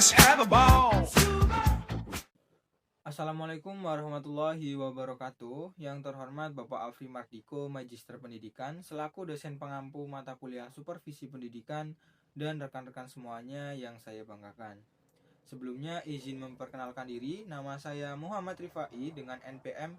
Let's have a ball. Assalamualaikum warahmatullahi wabarakatuh. Yang terhormat Bapak Afri Mardiko, Magister Pendidikan, selaku dosen pengampu mata kuliah Supervisi Pendidikan dan rekan-rekan semuanya yang saya banggakan. Sebelumnya izin memperkenalkan diri, nama saya Muhammad Rifai dengan NPM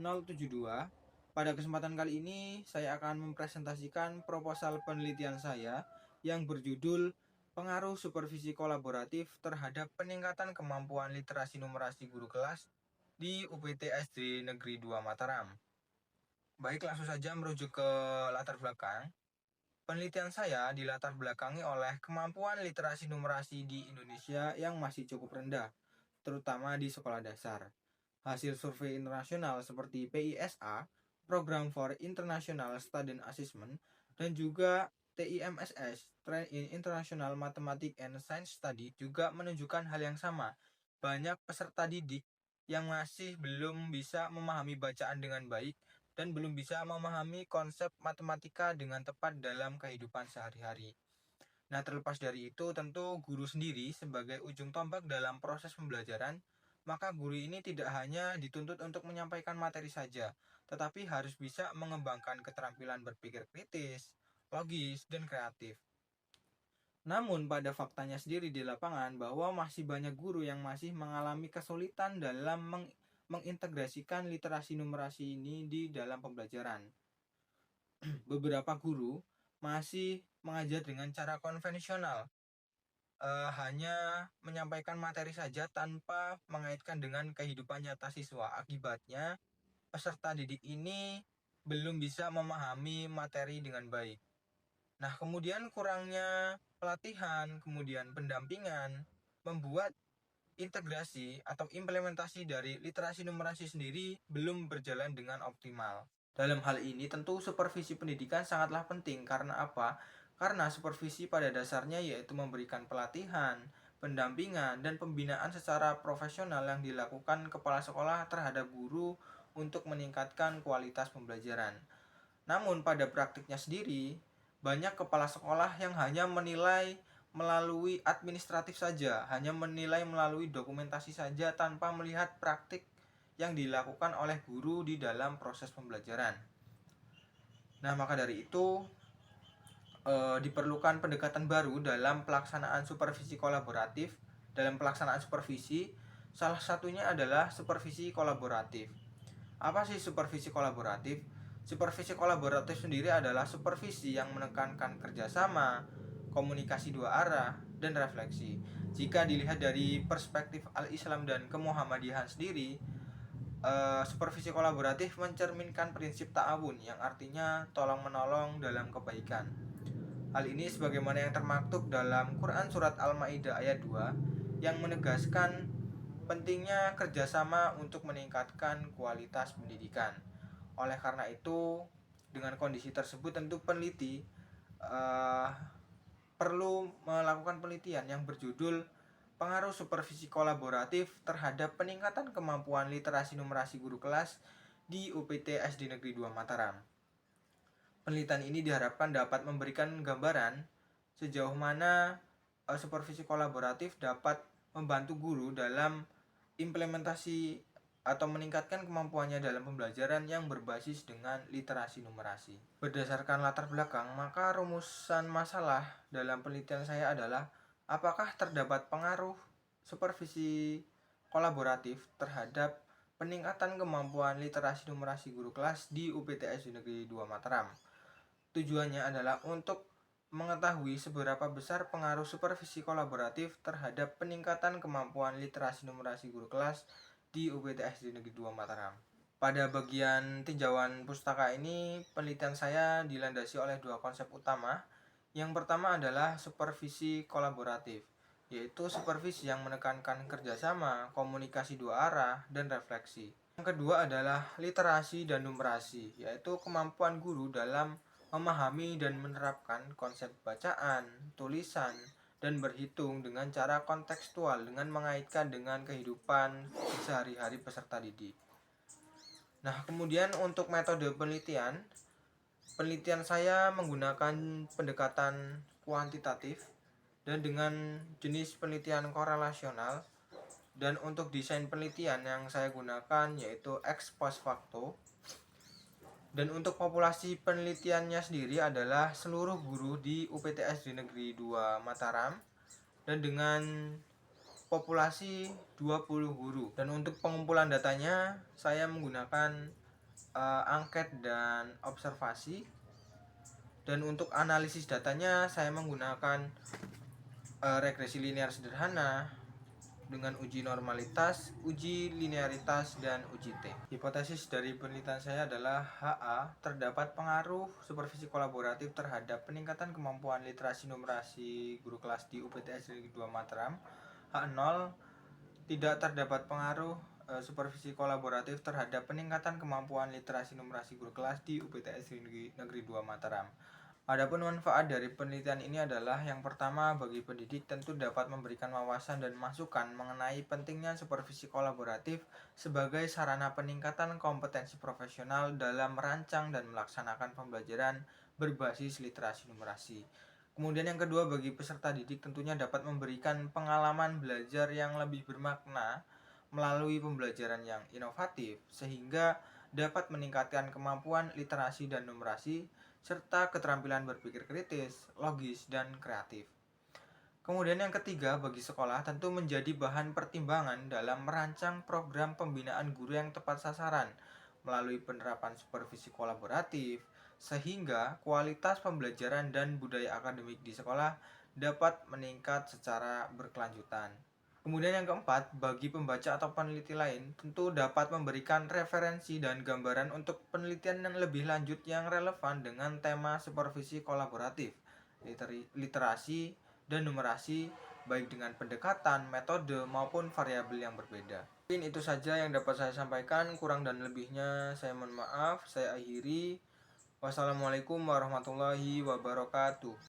072. Pada kesempatan kali ini saya akan mempresentasikan proposal penelitian saya yang berjudul Pengaruh Supervisi Kolaboratif terhadap Peningkatan Kemampuan Literasi Numerasi Guru Kelas di UPT SD Negeri 2 Mataram. Baik, langsung saja merujuk ke latar belakang. Penelitian saya dilatar belakangi oleh kemampuan literasi numerasi di Indonesia yang masih cukup rendah, terutama di sekolah dasar. Hasil survei internasional seperti PISA, Program for International Student Assessment, dan juga TIMSS, Trend in International Mathematics and Science Study, juga menunjukkan hal yang sama. Banyak peserta didik yang masih belum bisa memahami bacaan dengan baik dan belum bisa memahami konsep matematika dengan tepat dalam kehidupan sehari-hari. Nah, terlepas dari itu, tentu guru sendiri sebagai ujung tombak dalam proses pembelajaran, maka guru ini tidak hanya dituntut untuk menyampaikan materi saja, tetapi harus bisa mengembangkan keterampilan berpikir kritis, logis, dan kreatif. Namun pada faktanya sendiri di lapangan bahwa masih banyak guru yang masih mengalami kesulitan dalam mengintegrasikan literasi numerasi ini di dalam pembelajaran. Beberapa guru masih mengajar dengan cara konvensional, hanya menyampaikan materi saja tanpa mengaitkan dengan kehidupan nyata siswa. Akibatnya, peserta didik ini belum bisa memahami materi dengan baik. Nah, kemudian kurangnya pelatihan, kemudian pendampingan, membuat integrasi atau implementasi dari literasi numerasi sendiri belum berjalan dengan optimal. Dalam hal ini tentu supervisi pendidikan sangatlah penting. Karena apa? Karena supervisi pada dasarnya yaitu memberikan pelatihan, pendampingan, dan pembinaan secara profesional yang dilakukan kepala sekolah terhadap guru untuk meningkatkan kualitas pembelajaran. Namun pada praktiknya sendiri, banyak kepala sekolah yang hanya menilai melalui administratif saja, hanya menilai melalui dokumentasi saja tanpa melihat praktik yang dilakukan oleh guru di dalam proses pembelajaran. Nah, maka dari itu diperlukan pendekatan baru dalam pelaksanaan supervisi kolaboratif. Dalam pelaksanaan supervisi, salah satunya adalah supervisi kolaboratif. Apa sih supervisi kolaboratif? Supervisi kolaboratif sendiri adalah supervisi yang menekankan kerjasama, komunikasi dua arah, dan refleksi. Jika dilihat dari perspektif Al-Islam dan Kemuhammadiyahan sendiri, supervisi kolaboratif mencerminkan prinsip ta'awun yang artinya tolong-menolong dalam kebaikan. Hal ini sebagaimana yang termaktub dalam Quran Surat Al-Ma'idah ayat 2 yang menegaskan pentingnya kerjasama untuk meningkatkan kualitas pendidikan. Oleh karena itu, dengan kondisi tersebut tentu peneliti perlu melakukan penelitian yang berjudul Pengaruh Supervisi Kolaboratif terhadap Peningkatan Kemampuan Literasi Numerasi Guru Kelas di UPT SD Negeri 2 Mataram. Penelitian ini diharapkan dapat memberikan gambaran sejauh mana supervisi kolaboratif dapat membantu guru dalam implementasi atau meningkatkan kemampuannya dalam pembelajaran yang berbasis dengan literasi numerasi. Berdasarkan latar belakang, maka rumusan masalah dalam penelitian saya adalah apakah terdapat pengaruh supervisi kolaboratif terhadap peningkatan kemampuan literasi numerasi guru kelas di UPTS Negeri 2 Mataram. Tujuannya adalah untuk mengetahui seberapa besar pengaruh supervisi kolaboratif terhadap peningkatan kemampuan literasi numerasi guru kelas di UPTS Negeri 2 Mataram. Pada bagian tinjauan pustaka ini, penelitian saya dilandasi oleh dua konsep utama. Yang pertama adalah supervisi kolaboratif, yaitu supervisi yang menekankan kerjasama, komunikasi dua arah, dan refleksi. Yang kedua adalah literasi dan numerasi, yaitu kemampuan guru dalam memahami dan menerapkan konsep bacaan, tulisan, dan berhitung dengan cara kontekstual dengan mengaitkan dengan kehidupan sehari-hari peserta didik. Nah, kemudian untuk metode penelitian saya menggunakan pendekatan kuantitatif, dan dengan jenis penelitian korelasional. Dan untuk desain penelitian yang saya gunakan yaitu ex post facto. Dan untuk populasi penelitiannya sendiri adalah seluruh guru di UPTSD Negeri 2 Mataram dan dengan populasi 20 guru. Dan untuk pengumpulan datanya saya menggunakan angket dan observasi. Dan untuk analisis datanya saya menggunakan regresi linear sederhana dengan uji normalitas, uji linearitas, dan uji T. Hipotesis dari penelitian saya adalah HA, terdapat pengaruh supervisi kolaboratif terhadap peningkatan kemampuan literasi numerasi guru kelas di UPTS Negeri 2 Mataram. H0, tidak terdapat pengaruh supervisi kolaboratif terhadap peningkatan kemampuan literasi numerasi guru kelas di UPTS Negeri 2 Mataram. Adapun manfaat dari penelitian ini adalah yang pertama, bagi pendidik tentu dapat memberikan wawasan dan masukan mengenai pentingnya supervisi kolaboratif sebagai sarana peningkatan kompetensi profesional dalam merancang dan melaksanakan pembelajaran berbasis literasi numerasi. Kemudian yang kedua, bagi peserta didik tentunya dapat memberikan pengalaman belajar yang lebih bermakna melalui pembelajaran yang inovatif sehingga dapat meningkatkan kemampuan literasi dan numerasi serta keterampilan berpikir kritis, logis, dan kreatif. Kemudian yang ketiga, bagi sekolah tentu menjadi bahan pertimbangan dalam merancang program pembinaan guru yang tepat sasaran melalui penerapan supervisi kolaboratif, sehingga kualitas pembelajaran dan budaya akademik di sekolah dapat meningkat secara berkelanjutan. Kemudian yang keempat, bagi pembaca atau peneliti lain tentu dapat memberikan referensi dan gambaran untuk penelitian yang lebih lanjut yang relevan dengan tema supervisi kolaboratif, literasi, dan numerasi, baik dengan pendekatan, metode, maupun variabel yang berbeda. Mungkin itu saja yang dapat saya sampaikan, kurang dan lebihnya saya mohon maaf. Saya akhiri. Wassalamualaikum warahmatullahi wabarakatuh.